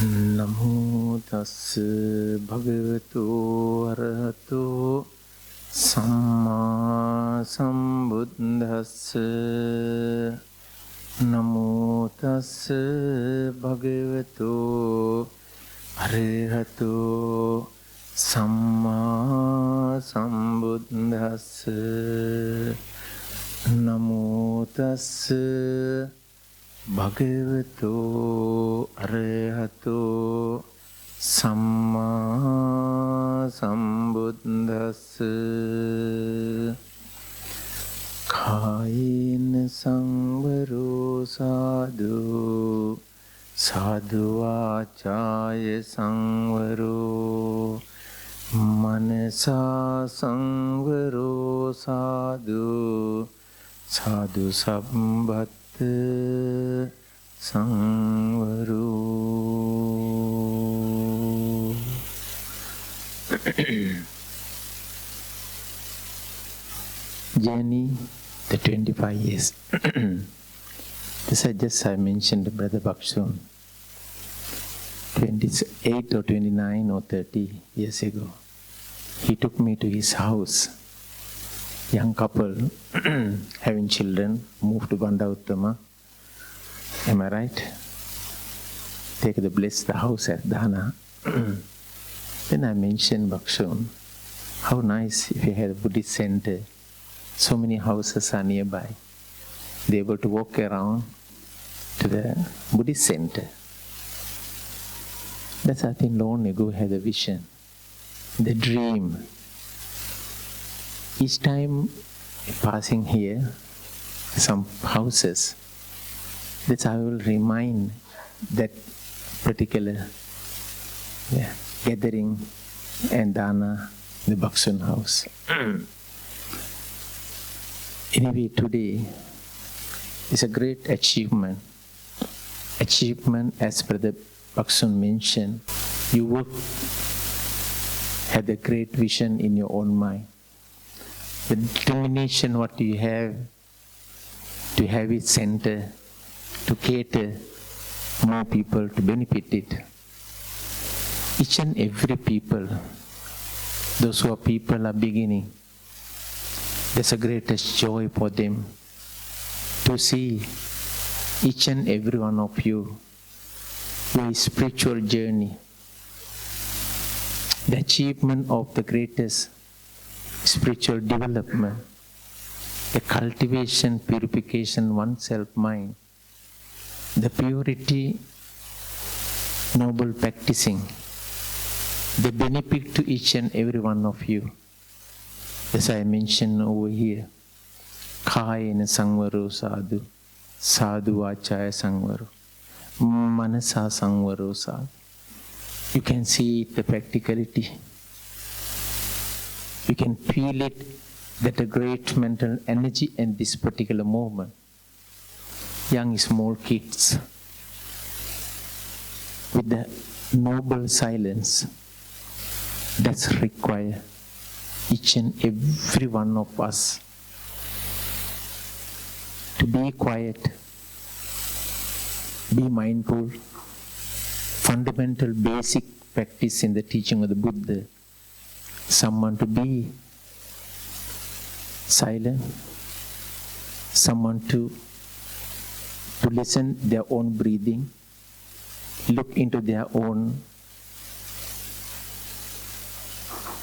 Namo tassa bhagavato arahato samma sambuddhassa. Namo tassa bhagavato arahato samma sambuddhassa. Namo tassa Bhagavato arahato samma sambuddhassa. Kayena sangvaro sadhu sadhu vācāya sangvaro manasa sangvaro sadhu sadhu sabbhat Sangvaru. Journey, the 25 years. This I mentioned Brother Bhakshun 28 or 29 or 30 years ago. He took me to his house. Young couple, having children, moved to Bandar, Uttama. Am I right? Take the bless the house at Dana. Then I mentioned Bhakshun. How nice if you had a Buddhist center. So many houses are nearby. They're able to walk around to the Buddhist center. That's I think long ago had a vision, the dream. Each time passing here, some houses, that I will remind that particular gathering and dana, the Bhakshun house. Anyway, today is a great achievement. Achievement, as Brother Bhakshun mentioned, you work, had a great vision in your own mind. The determination what you have to have it center, to cater more people to benefit it. Each and every people, those who are people are beginning, there's a greatest joy for them to see each and every one of you, your spiritual journey, the achievement of the greatest spiritual development, the cultivation, purification, oneself mind, the purity, noble practicing, the benefit to each and every one of you. As I mentioned over here, Kayena sangvaro sadhu, sadhu vācāya sangvaro, manasa sangvaro sadhu. You can see it, the practicality. You can feel it, that a great mental energy in this particular moment. Young small kids with the noble silence that's required each and every one of us to be quiet, be mindful, fundamental basic practice in the teaching of the Buddha. Someone to be silent, someone to listen their own breathing, look into their own,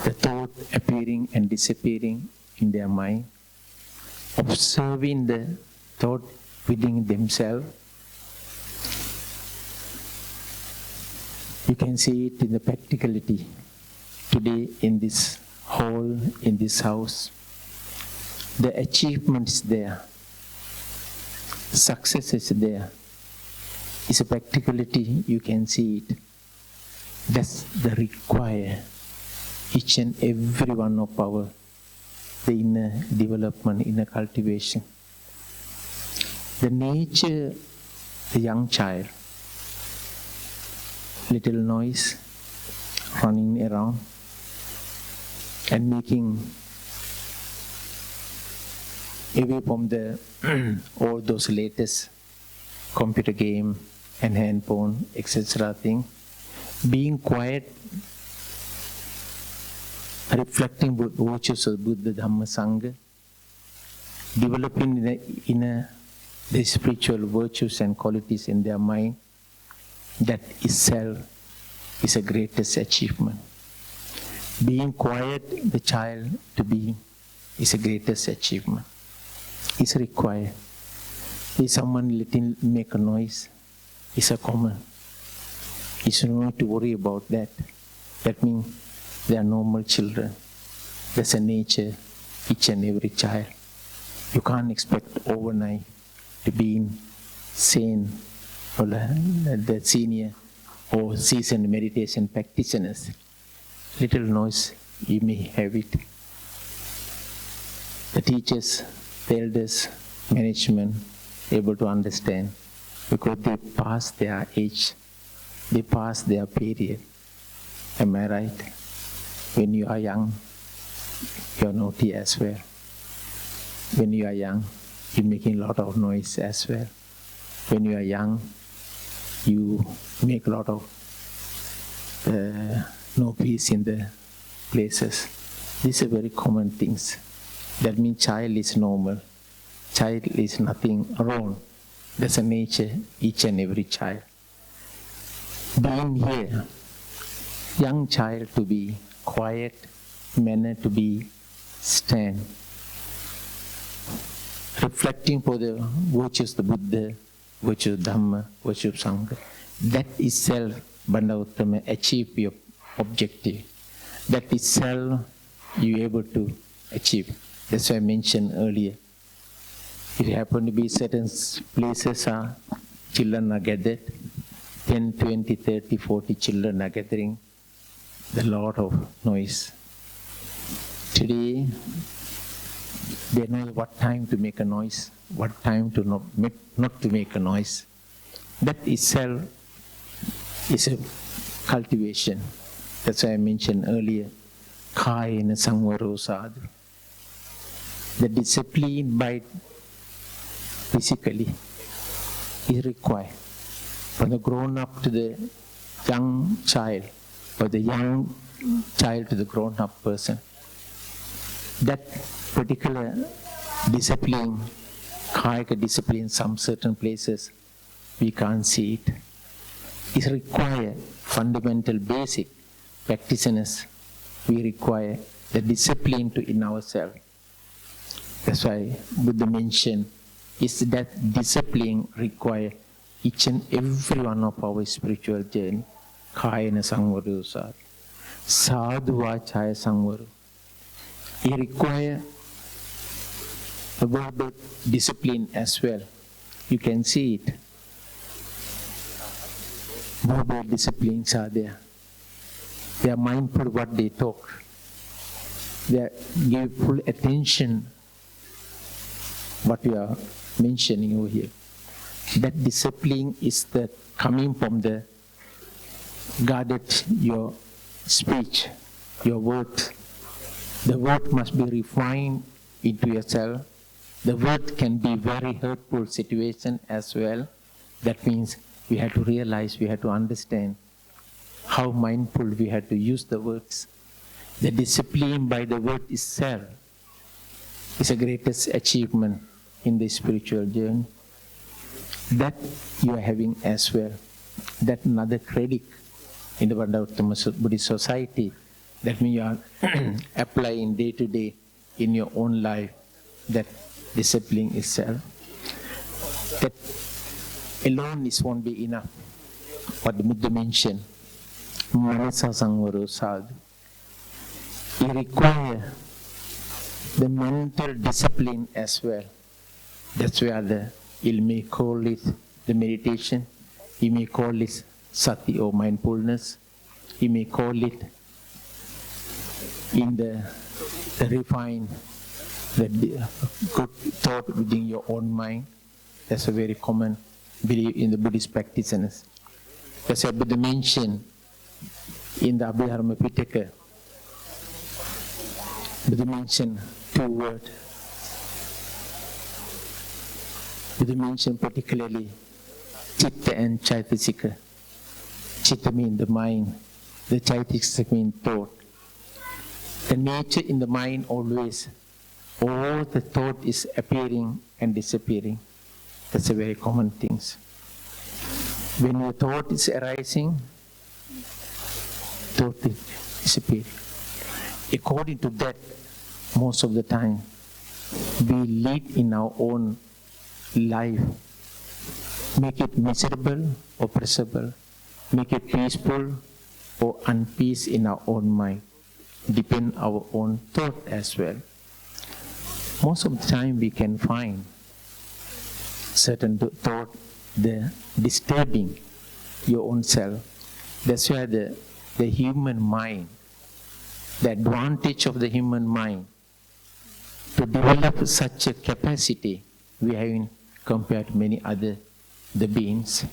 the thought appearing and disappearing in their mind, observing the thought within themselves. You can see it in the practicality. Today in this hall, in this house, the achievement is there, success is there. It's a practicality, you can see it. That's the require each and every one of our, the inner development, inner cultivation. The nature, the young child, little noise, running around, and making away from the all those latest computer game and handphone, etc. thing, Being quiet, reflecting virtues of Buddha, Dhamma, Sangha, developing the spiritual virtues and qualities in their mind, that itself is a greatest achievement. Being quiet, the child to be, is a greatest achievement. It's required. If someone letting make a noise, it's a common. It's no need to worry about that. That means they are normal children. There's a nature, each and every child. You can't expect overnight to be sane or the senior or seasoned meditation practitioners. Little noise, you may have it. The teachers, the elders, management, able to understand because they pass their age, they pass their period. Am I right? When you are young, you are naughty as well. When you are young, you're making a lot of noise as well. When you are young, you make a lot of no peace in the places. These are very common things. That means child is normal. Child is nothing wrong. That's a nature, each and every child. Being here, young child to be quiet, manner to be stand. Reflecting for the virtues of the Buddha, virtues of Dhamma, virtues of Sangha. That itself, Bandar Uttama, achieve your objective. That itself, you able to achieve. That's why I mentioned earlier. If you happen to be certain places, children are gathered, 10, 20, 30, 40 children are gathering, a lot of noise. Today, they know what time to make a noise, what time to not to make a noise. That itself is a cultivation. That's why I mentioned earlier, Kayena Sangvaro Sadhu. The discipline by physically is required. From the grown up to the young child, or the young child to the grown up person. That particular discipline, Kayaka discipline, some certain places, we can't see it. It's required fundamental basic practitioners. We require the discipline to in ourselves. That's why Buddha mentioned is that discipline require each and every one of our spiritual journey. Kayena Sangvaru Sadhu. Sadhu Vachaya Sangvaru. It requires a verbal discipline as well. You can see it. Verbal disciplines are there. They are mindful of what they talk. They give full attention what we are mentioning over here. That discipline is the coming from the guarded your speech, your word. The word must be refined into yourself. The word can be very hurtful situation as well. That means we have to realize, we have to understand how mindful we have to use the words. The discipline by the word itself is the greatest achievement in the spiritual journey. That you are having as well. That another credit in the Bandar Uttama Buddhist society. That means you are applying day to day in your own life that discipline itself. That alone won't be enough. What the Buddha mentioned, Manasa Sangvaro Sadhu. It requires the mental discipline as well. That's where you may call it the meditation, you may call it sati or mindfulness, you may call it in the refined, the good thought within your own mind. That's a very common belief in the Buddhist practitioners. That's what Buddha mentioned in the Adhikarana Pitaka. Buddha mentioned two words. Buddha mentioned particularly Chitta and Chaitasika. Chitta means the mind, the Chaitika means thought. The nature in the mind always, all the thought is appearing and disappearing. That's a very common thing. When your thought is arising, thought is disappearing. According to that, most of the time, we lead in our own life. Make it miserable or pleasurable. Make it peaceful or unpeace in our own mind. Depend our own thought as well. Most of the time we can find certain thought, the disturbing your own self. That's why the human mind, the advantage of the human mind to develop such a capacity we have compared to many other the beings.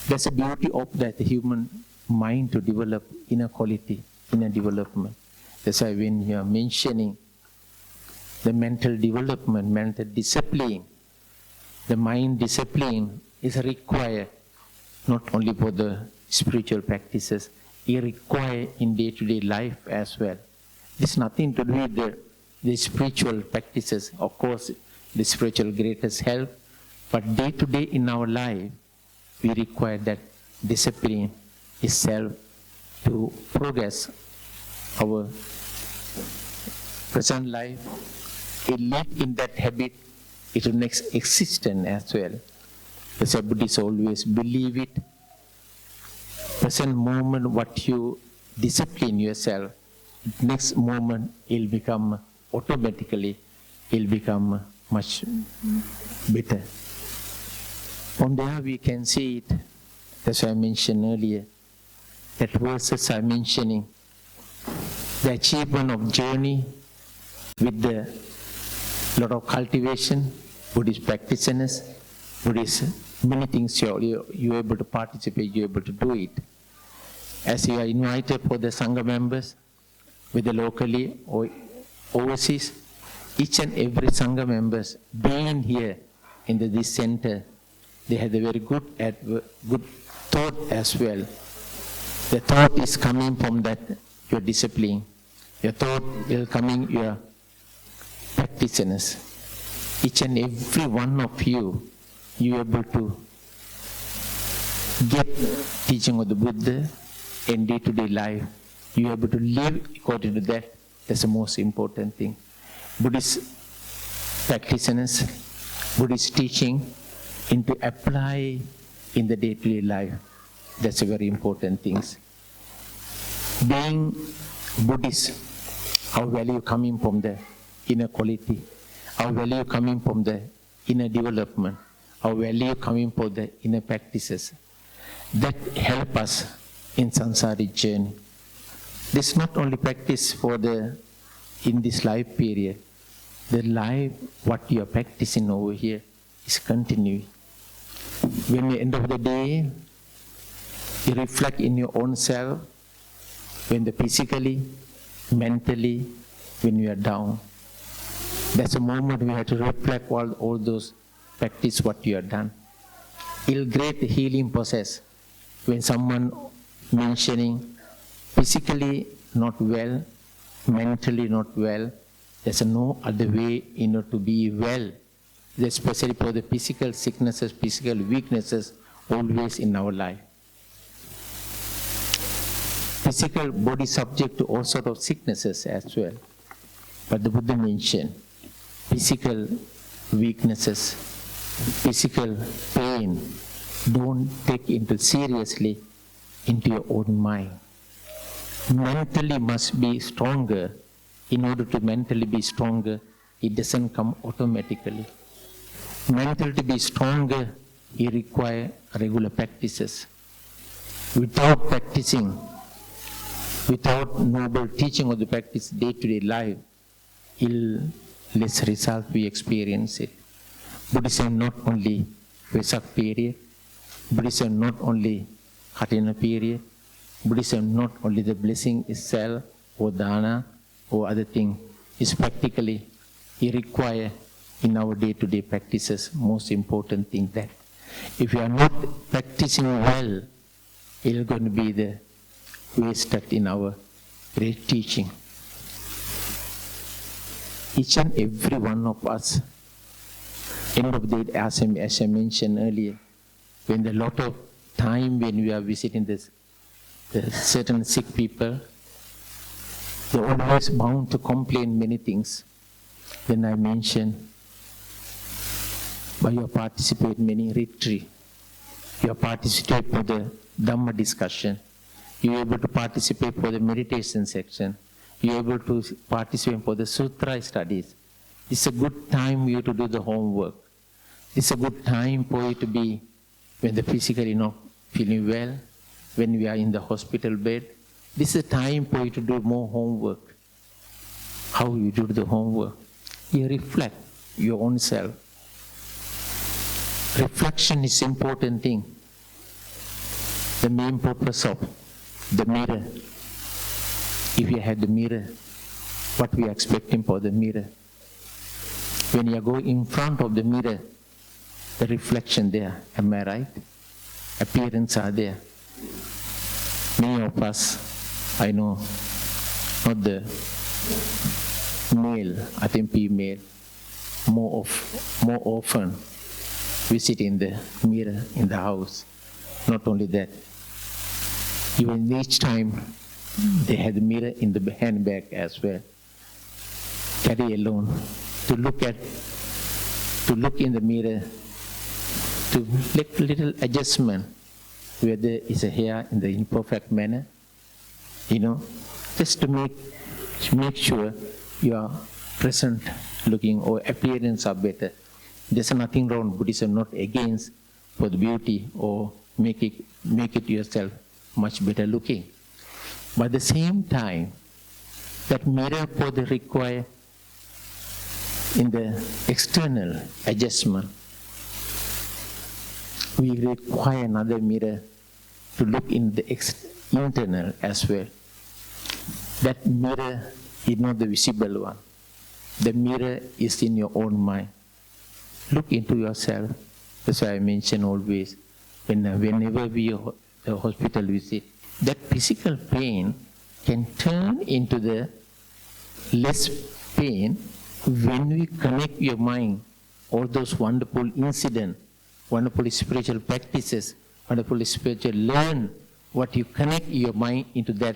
That's the beauty of that human mind to develop inner quality, inner development. That's why when you are mentioning the mental development, mental discipline, the mind discipline is required not only for the spiritual practices, it required in day-to-day life as well. This is nothing to do with the spiritual practices. Of course, the spiritual greatest help, but day-to-day in our life, we require that discipline itself to progress our present life. It live in that habit, it will next existence as well. As a Buddhist always believe it. Present moment, what you discipline yourself, next moment it'll become automatically, it'll become much better. From there we can see it. That's why I mentioned earlier. That verses are mentioning the achievement of journey with the lot of cultivation, Buddhist practitioners, Buddhist, many things you're able to participate, you're able to do it. As you are invited for the Sangha members, whether locally or overseas, each and every Sangha members being here in this center, they have a very good thought as well. The thought is coming from that your discipline. Your thought will coming your practitioners. Each and every one of you are able to get teaching of the Buddha in day-to-day life. You are able to live according to that. That's the most important thing. Buddhist practitioners, Buddhist teaching into apply in the day-to-day life. That's a very important thing. Being Buddhist, our value coming from the inner quality, our value coming from the inner development, our value coming from the inner practices. That help us in samsaric journey. This not only practice for in this life period, the life what you are practicing over here is continuing. When at the end of the day, you reflect in your own self, when physically, mentally, when you are down. That's a moment we have to reflect all those practice what you have done. It'll great healing process when someone mentioning physically not well, mentally not well, there's no other way in order to be well, especially for the physical sicknesses, physical weaknesses always in our life. Physical body subject to all sorts of sicknesses as well. But the Buddha mentioned physical weaknesses, physical pain, don't take into seriously into your own mind. Mentally must be stronger. In order to mentally be stronger, it doesn't come automatically. Mentally to be stronger, you require regular practices. Without practicing, without noble teaching of the practice day-to-day life, less result we experience it. Buddhism not only Vesak period, Buddhism not only Kathina period, Buddhism not only the blessing itself or dana or other thing, is practically it require in our day-to-day practices most important thing that if you are not practicing well, It is going to be the wasted in our great teaching. Each and every one of us, end of the day, as I mentioned earlier, when a lot of time when we are visiting the certain sick people, they're always bound to complain many things. Then I mentioned, but you participate in many retreat, you participate for the Dhamma discussion, you're able to participate for the meditation section, you're able to participate for the sutra studies. It's a good time for you to do the homework. It's a good time for you to be, when the physically not feeling well, when we are in the hospital bed, this is a time for you to do more homework. How you do the homework? You reflect your own self. Reflection is important thing. The main purpose of the mirror. If you had the mirror, what we are expecting for the mirror? When you go in front of the mirror, the reflection there, am I right? Appearance are there. Many of us, I know, not the male, I think female, more often visit in the mirror in the house. Not only that, even each time they had the mirror in the handbag as well. Carry alone to look in the mirror, to make little adjustment, whether it's a hair in the imperfect manner, just to make sure you are present looking or appearance are better. There's nothing wrong. Buddhism not against for the beauty or make it yourself much better looking. But at the same time, that mirror for the require in the external adjustment, we require another mirror to look in the internal as well. That mirror is not the visible one. The mirror is in your own mind. Look into yourself. That's why I mention always, whenever we the hospital visit, that physical pain can turn into the less pain when we connect your mind, all those wonderful incidents, wonderful spiritual practices, wonderful spiritual learn, what you connect your mind into that,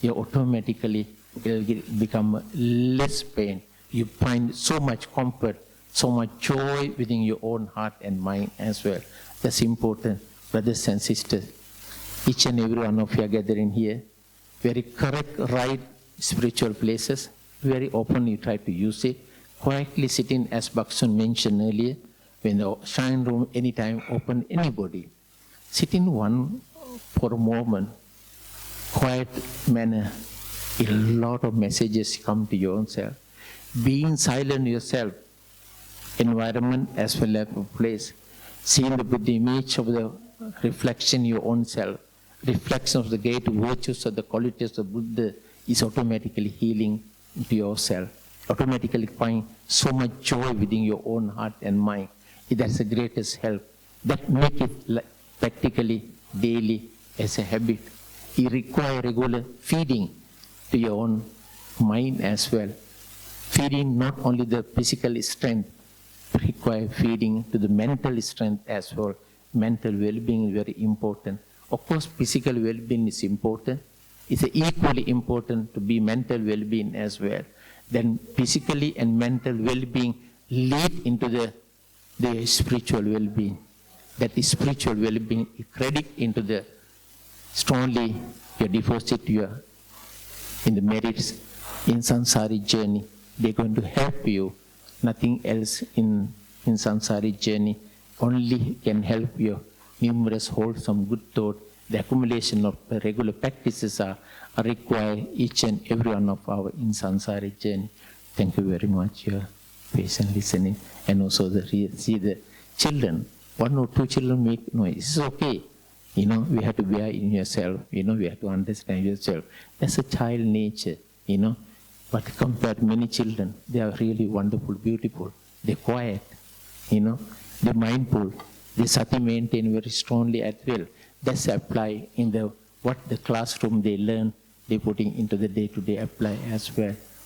you automatically will become less pain. You find so much comfort, so much joy within your own heart and mind as well. That's important, brothers and sisters. Each and every one of you are gathering here. Very correct, right spiritual places. Very often you try to use it. Quietly sitting, as Baksun mentioned earlier, when the shrine room anytime open, anybody. Sit in one for a moment, quiet manner. A lot of messages come to your own self. Being silent yourself, environment as well as place. Seeing the Buddha image of the reflection your own self, reflection of the great virtues of the qualities of Buddha is automatically healing to yourself. Automatically find so much joy within your own heart and mind. That's the greatest help. That make it practically daily as a habit. You require regular feeding to your own mind as well. Feeding not only the physical strength, but require feeding to the mental strength as well. Mental well-being is very important. Of course, physical well-being is important. It's equally important to be mental well-being as well. Then physically and mental well-being lead into the spiritual well-being. That is spiritual well-being credit into the strongly your deposit in the merits in samsaric journey. They're going to help you. Nothing else in samsaric journey only can help you. Numerous wholesome good thought. The accumulation of the regular practices are required each and every one of our in samsaric journey. Thank you very much. Your patient listening, and also see the children. 1 or 2 children make noise. It's okay. We have to bear in yourself. We have to understand yourself. That's a child nature. But compared to many children, they are really wonderful, beautiful. They're quiet. They're mindful. They sati maintain very strongly at will. that's apply in the what the classroom they learn, they putting into the day-to-day apply as well.